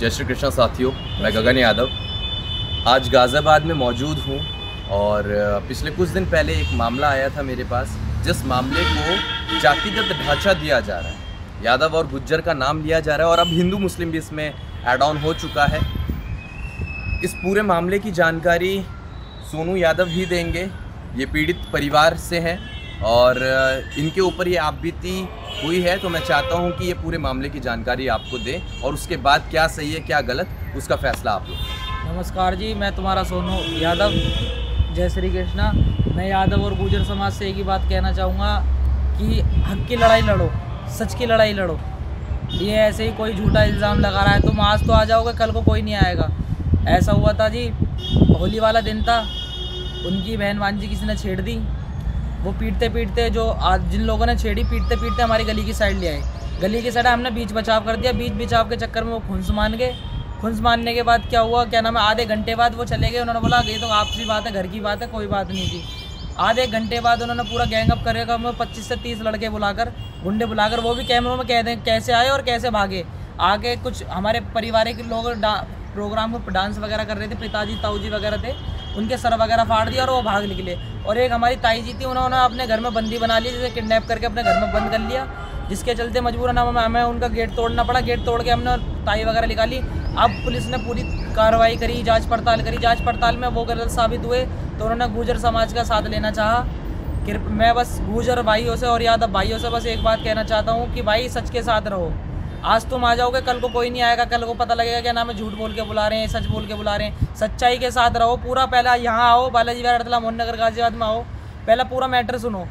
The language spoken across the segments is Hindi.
जय श्री कृष्ण साथियों, मैं गगन यादव आज गाज़ियाबाद में मौजूद हूँ और पिछले कुछ दिन पहले एक मामला आया था मेरे पास, जिस मामले को जातिगत ढांचा दिया जा रहा है, यादव और गुज्जर का नाम लिया जा रहा है और अब हिंदू मुस्लिम भी इसमें ऐड ऑन हो चुका है। इस पूरे मामले की जानकारी सोनू यादव ही देंगे। ये पीड़ित परिवार से हैं और इनके ऊपर ये आपबीती हुई है, तो मैं चाहता हूं कि ये पूरे मामले की जानकारी आपको दें और उसके बाद क्या सही है क्या गलत उसका फैसला आप लोग। नमस्कार जी, मैं तुम्हारा सोनू यादव। जय श्री कृष्णा। मैं यादव और गुर्जर समाज से एक ही बात कहना चाहूँगा कि हक की लड़ाई लड़ो, सच की लड़ाई लड़ो। ये ऐसे ही कोई झूठा इल्ज़ाम लगा रहा है, तुम आज तो आ जाओगे, कल को कोई नहीं आएगा। ऐसा हुआ था जी, होली वाला दिन था, उनकी बहन भांजी किसी ने छेड़ दी। वो पीटते पीटते जो आज जिन लोगों ने छेड़ी, पीटते पीटते हमारी गली की साइड ले आए। गली की साइड हमने बीच बचाव कर दिया। बीच बचाव के चक्कर में वो खुंस मान गए। खुंस मानने के बाद क्या हुआ, क्या नाम है, आधे घंटे बाद वो चले गए। उन्होंने बोला ये तो आपसी बात है, घर की बात है, कोई बात नहीं थी। आधे घंटे बाद उन्होंने पूरा गैंग अप करेगा, 25 से 30 लड़के बुलाकर, गुंडे बुलाकर, वो भी कैमरों में कह दें कैसे आए और कैसे भागे। आगे कुछ हमारे पारिवारिक लोग प्रोग्राम में डांस वगैरह कर रहे थे, पिताजी ताऊजी वगैरह थे, उनके सर वगैरह फाड़ दिया और वो भाग निकले। और एक हमारी ताई जी थी, उन्होंने अपने घर में बंदी बना ली, जैसे किडनैप करके अपने घर में बंद कर लिया, जिसके चलते मजबूरन हमें उनका गेट तोड़ना पड़ा। गेट तोड़ के हमने ताई वगैरह निकाली। अब पुलिस ने पूरी कार्रवाई करी, जांच पड़ताल करी। जांच पड़ताल में वो गलत साबित हुए तो उन्होंने गुर्जर समाज का साथ लेना चाहा। मैं बस गुर्जर भाइयों से और यादव भाइयों से बस एक बात कहना चाहता हूँ कि भाई सच के साथ रहो। आज तुम आ जाओगे, कल को कोई नहीं आएगा। कल को पता लगेगा क्या नाम है, झूठ बोल के बुला रहे हैं, सच बोल के बुला रहे हैं। सच्चाई के साथ रहो। पूरा पहला यहाँ आओ, बालाजी विहार अड़तला मोहन नगर गाजियाबाद में आओ, पहला पूरा मैटर सुनो,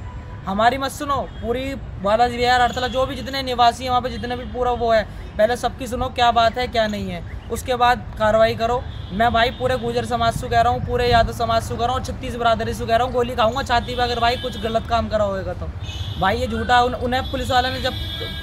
हमारी मत सुनो, पूरी बालाजी विहार अड़तला जो भी जितने निवासी हैं वहाँ पे, जितने भी पूरा वो है, पहले सबकी सुनो क्या बात है क्या नहीं है, उसके बाद कार्रवाई करो। मैं भाई पूरे गुर्जर समाज से कह रहा हूँ, पूरे यादव समाज से कह रहा हूँ, 36 बिरादरी से कह रहा हूँ, गोली खाऊंगा छाती पे अगर भाई कुछ गलत काम करा होगा तो। भाई ये झूठा उन्हें पुलिस वाले ने जब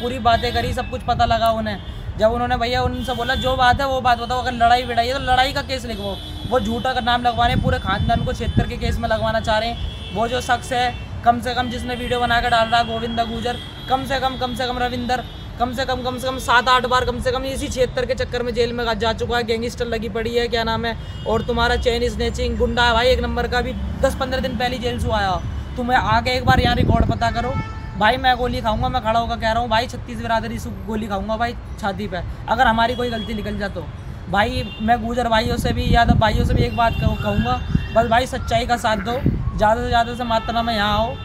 पूरी बातें करी, सब कुछ पता लगा उन्हें, जब उन्होंने भैया उनसे बोला जो बात है वो बात बताओ, अगर लड़ाई बिड़ाई है तो लड़ाई का केस लिखवाओ। वो झूठा का नाम लगवा रहे हैं, पूरे खानदान को क्षेत्र के केस में लगवाना चाह रहे हैं। वो जो शख्स है कम से कम जिसने वीडियो बनाकर डाल रहा है, गोविंदा गुर्जर, कम से कम रविंदर, कम से कम 7-8 बार कम से कम इसी क्षेत्र के चक्कर में जेल में जा चुका है। गैंगस्टर लगी पड़ी है क्या नाम है, और तुम्हारा चेन स्नैचिंग गुंडा है भाई एक नंबर का। भी 10-15 दिन पहले जेल से आया। तुम्हें आके एक बार यहाँ रिकॉर्ड पता करो भाई। मैं गोली खाऊंगा, मैं खड़ा होकर कह रहा हूँ भाई, 36 बिरादरी से गोली खाऊंगा भाई छाती पे, अगर हमारी कोई गलती निकल जाए तो। भाई मैं गुर्जर भाइयों से भी, यादव भाइयों से भी एक बात कहूँगा, बस भाई सच्चाई का साथ दो, ज़्यादा से मात्रा में यहाँ आओ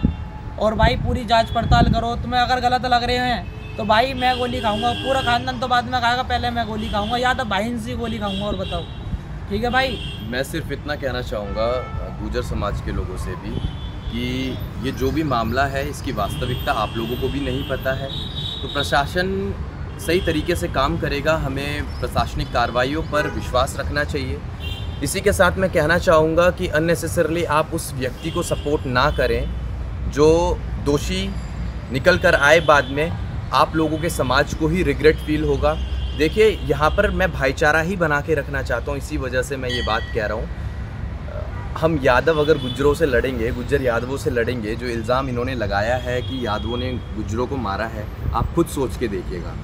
और भाई पूरी जांच पड़ताल करो। तुम्हें अगर गलत लग रहे हैं तो भाई मैं गोली खाऊंगा, पूरा खानदान तो बाद में खाएगा, पहले मैं गोली खाऊंगा, यादव भाई से गोली खाऊंगा। और बताओ, ठीक है भाई। मैं सिर्फ इतना कहना चाहूँगा गुर्जर समाज के लोगों से भी कि ये जो भी मामला है इसकी वास्तविकता आप लोगों को भी नहीं पता है, तो प्रशासन सही तरीके से काम करेगा, हमें प्रशासनिक कार्रवाइयों पर विश्वास रखना चाहिए। इसी के साथ मैं कहना चाहूँगा कि अननेसेसरली आप उस व्यक्ति को सपोर्ट ना करें जो दोषी निकल कर आए, बाद में आप लोगों के समाज को ही रिग्रेट फील होगा। देखिए, यहाँ पर मैं भाईचारा ही बना के रखना चाहता हूँ, इसी वजह से मैं ये बात कह रहा हूँ। हम यादव अगर गुज्जरों से लड़ेंगे, गुज्जर यादवों से लड़ेंगे, जो इल्ज़ाम इन्होंने लगाया है कि यादवों ने गुज्जरों को मारा है, आप खुद सोच के देखिएगा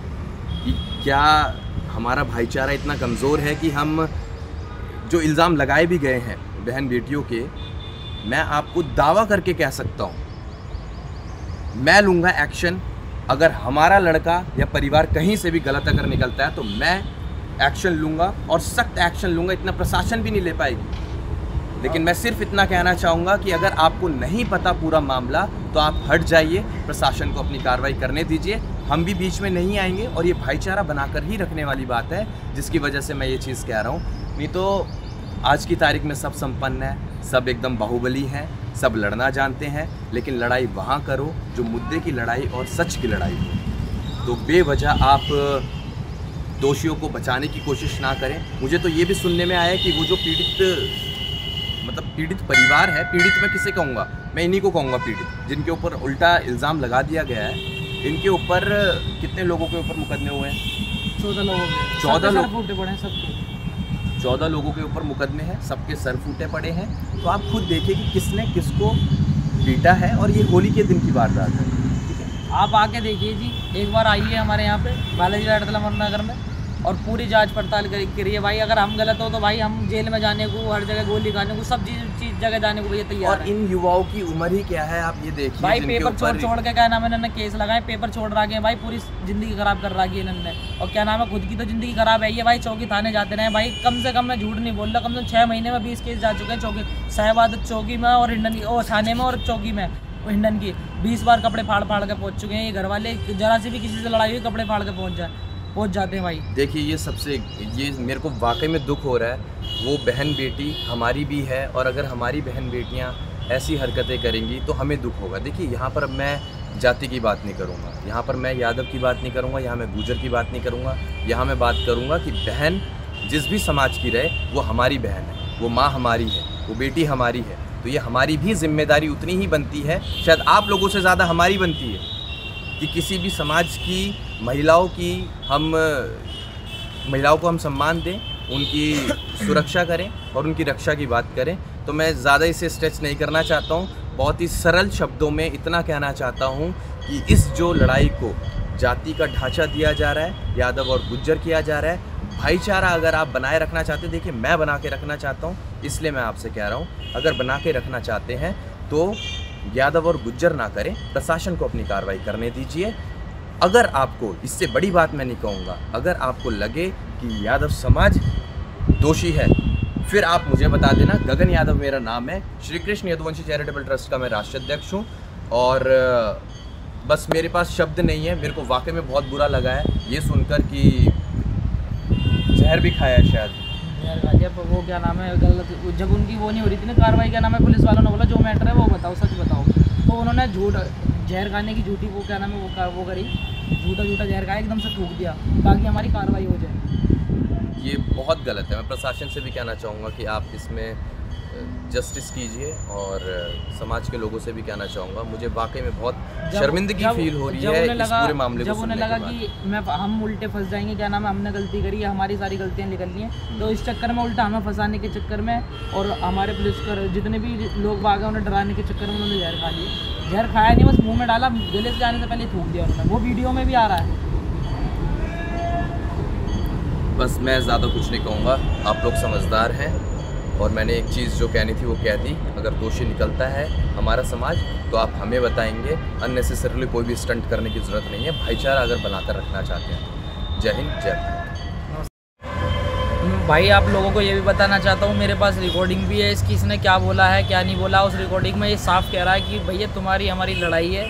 कि क्या हमारा भाईचारा इतना कमज़ोर है कि हम जो इल्ज़ाम लगाए भी गए हैं बहन बेटियों के, मैं आपको दावा करके कह सकता हूँ मैं लूँगा एक्शन। अगर हमारा लड़का या परिवार कहीं से भी गलत अगर निकलता है तो मैं एक्शन लूँगा और सख्त एक्शन लूँगा, इतना प्रशासन भी नहीं ले पाएगी। लेकिन मैं सिर्फ इतना कहना चाहूँगा कि अगर आपको नहीं पता पूरा मामला तो आप हट जाइए, प्रशासन को अपनी कार्रवाई करने दीजिए, हम भी बीच में नहीं आएंगे। और ये भाईचारा बनाकर ही रखने वाली बात है, जिसकी वजह से मैं ये चीज़ कह रहा हूँ। नहीं तो आज की तारीख में सब संपन्न है, सब एकदम बाहुबली हैं, सब लड़ना जानते हैं, लेकिन लड़ाई वहाँ करो जो मुद्दे की लड़ाई और सच की लड़ाई हो। तो बेवजह आप दोषियों को बचाने की कोशिश ना करें। मुझे तो ये भी सुनने में आया कि वो जो पीड़ित परिवार है, पीड़ित मैं किसे कहूँगा, मैं इन्हीं को कहूँगा पीड़ित, जिनके ऊपर उल्टा इल्ज़ाम लगा दिया गया है, इनके ऊपर कितने लोगों के ऊपर मुकदमे हुए हैं? 14 लोगों के, 14 लोग फूटे पड़े हैं सबके, 14 लोगों के ऊपर मुकदमे हैं, सबके सर फूटे पड़े हैं। तो आप खुद देखिए कि किसने किसको पीटा है, और ये होली के दिन की वारदात है। आप आके देखिए जी, एक बार आइए हमारे यहाँ पे बालाजी अड़तला मोहन नगर में, और पूरी जांच पड़ताल करिए भाई। अगर हम गलत हो तो भाई हम जेल में जाने को, हर जगह गोली खाने को, सब चीज़ जगह जाने को भैया तैयार और इन युवाओं की उम्र ही क्या है, आप ये देखिए भाई। पेपर छोड़ के क्या नाम है इन्होंने केस लगाए, पेपर छोड़ रखे हैं भाई, पूरी ज़िंदगी ख़राब कर रखी है इन्होंने। और क्या नाम है, खुद की तो ज़िंदगी ख़राब है ये भाई। चौकी थाने जाते रहे भाई, कम से कम मैं झूठ नहीं बोल रहा, कम से कम 6 महीने में 20 केस जा चुके हैं चौकी, साहिबाद चौकी में और हिंडन और थाने में और चौकी में हिंडन की 20 बार कपड़े फाड़ के पहुँच चुके हैं ये घर वाले। जरा सी भी किसी से लड़ाई हुई कपड़े फाड़ के पहुँच जाते हैं भाई। देखिए ये मेरे को वाकई में दुख हो रहा है। वो बहन बेटी हमारी भी है, और अगर हमारी बहन बेटियां ऐसी हरकतें करेंगी तो हमें दुख होगा। देखिए यहाँ पर अब मैं जाति की बात नहीं करूँगा, यहाँ पर मैं यादव की बात नहीं करूँगा, यहाँ मैं गुजर की बात नहीं करूँगा। यहाँ मैं बात करूँगा कि बहन जिस भी समाज की रहे वो हमारी बहन है, वो माँ हमारी है, वो बेटी हमारी है। तो ये हमारी भी जिम्मेदारी उतनी ही बनती है, शायद आप लोगों से ज़्यादा हमारी बनती है, कि किसी भी समाज की महिलाओं को हम सम्मान दें, उनकी सुरक्षा करें और उनकी रक्षा की बात करें। तो मैं ज़्यादा इसे स्ट्रेच नहीं करना चाहता हूँ, बहुत ही सरल शब्दों में इतना कहना चाहता हूँ कि इस जो लड़ाई को जाति का ढांचा दिया जा रहा है, यादव और गुज्जर किया जा रहा है, भाईचारा अगर आप बनाए रखना चाहते हैं, देखिए मैं बना के रखना चाहता हूँ, इसलिए मैं आपसे कह रहा हूँ, अगर बना के रखना चाहते हैं तो यादव और गुज्जर ना करें, प्रशासन को अपनी कार्रवाई करने दीजिए। अगर आपको, इससे बड़ी बात मैं नहीं कहूँगा, अगर आपको लगे कि यादव समाज दोषी है, फिर आप मुझे बता देना। गगन यादव मेरा नाम है, श्री कृष्ण यदुवंशी चैरिटेबल ट्रस्ट का मैं राष्ट्रीय अध्यक्ष हूँ। और बस मेरे पास शब्द नहीं है, मेरे को वाकई में बहुत बुरा लगा है ये सुनकर कि जहर भी खाया है शायद। जब वो क्या नाम है गलत, जब उनकी वो नहीं हो रही थी ना कार्रवाई, क्या नाम है, पुलिस वालों ने बोला जो मैटर है वो बताओ, सच बताओ, तो उन्होंने जहर खाने की झूठी वो क्या नाम है वो करी, झूठा जहर खाया, एकदम से थूक दिया ताकि हमारी कार्रवाई हो जाए। ये बहुत गलत है। मैं प्रशासन से भी कहना चाहूँगा कि आप इसमें जस्टिस कीजिए, और समाज के लोगों से भी कहना चाहूँगा, मुझे वाकई में बहुत शर्मिंदगी फील हो रही है इस पूरे मामले को सुनने के बाद। जब उन्हें लगा कि हम उल्टे फंस जाएंगे, क्या नाम है, हमने गलती करी, हमारी सारी गलतियाँ निकल ली हैं, तो इस चक्कर में उल्टा हमें फंसाने के चक्कर में और हमारे पुलिस जितने भी लोग भागे उन्हें डराने के चक्कर में उन्होंने जहर खा लिया। जहर खाया नहीं, बस मुँह में डाला, गले से जाने से पहले थूक दिया उन्होंने, वो वीडियो में भी आ रहा है। बस मैं ज़्यादा कुछ नहीं कहूँगा, आप लोग समझदार हैं, और मैंने एक चीज़ जो कहनी थी वो कह दी। अगर दोषी निकलता है हमारा समाज तो आप हमें बताएंगे, अननेसेसरीली कोई भी स्टंट करने की ज़रूरत नहीं है। भाईचारा अगर बनाकर रखना चाहते हैं। जय हिंद, जय भारत। भाई आप लोगों को ये भी बताना चाहता हूँ, मेरे पास रिकॉर्डिंग भी है इसकी, इसने क्या बोला है क्या नहीं बोला। उस रिकॉर्डिंग में ये साफ कह रहा है कि भैया तुम्हारी हमारी लड़ाई है,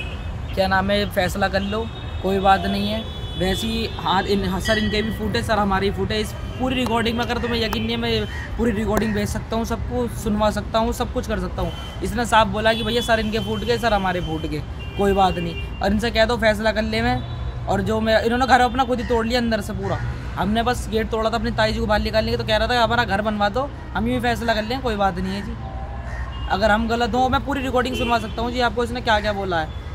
क्या नाम है, फैसला कर लो, कोई बात नहीं है। वैसी सर इनके भी फूटे, सर हमारी फूटे। इस पूरी रिकॉर्डिंग में अगर तुम्हें यकीन नहीं है, मैं पूरी रिकॉर्डिंग भेज सकता हूँ, सबको सुनवा सकता हूँ, सब कुछ कर सकता हूँ। इसने साफ बोला कि भैया सर इनके फूट गए, सर हमारे फूट गए, कोई बात नहीं, और इनसे कह दो फैसला कर ले मैं। और जो मैं, इन्होंने घर अपना खुद ही तोड़ लिया अंदर से पूरा। हमने बस गेट तोड़ा था अपनी ताई जी को बाहर निकालने के, तो कह रहा था हमारा घर बनवा दो, हम ही फैसला कर लें, कोई बात नहीं है जी। अगर हम गलत हों, मैं पूरी रिकॉर्डिंग सुनवा सकता हूँ जी आपको, इसने क्या क्या बोला है।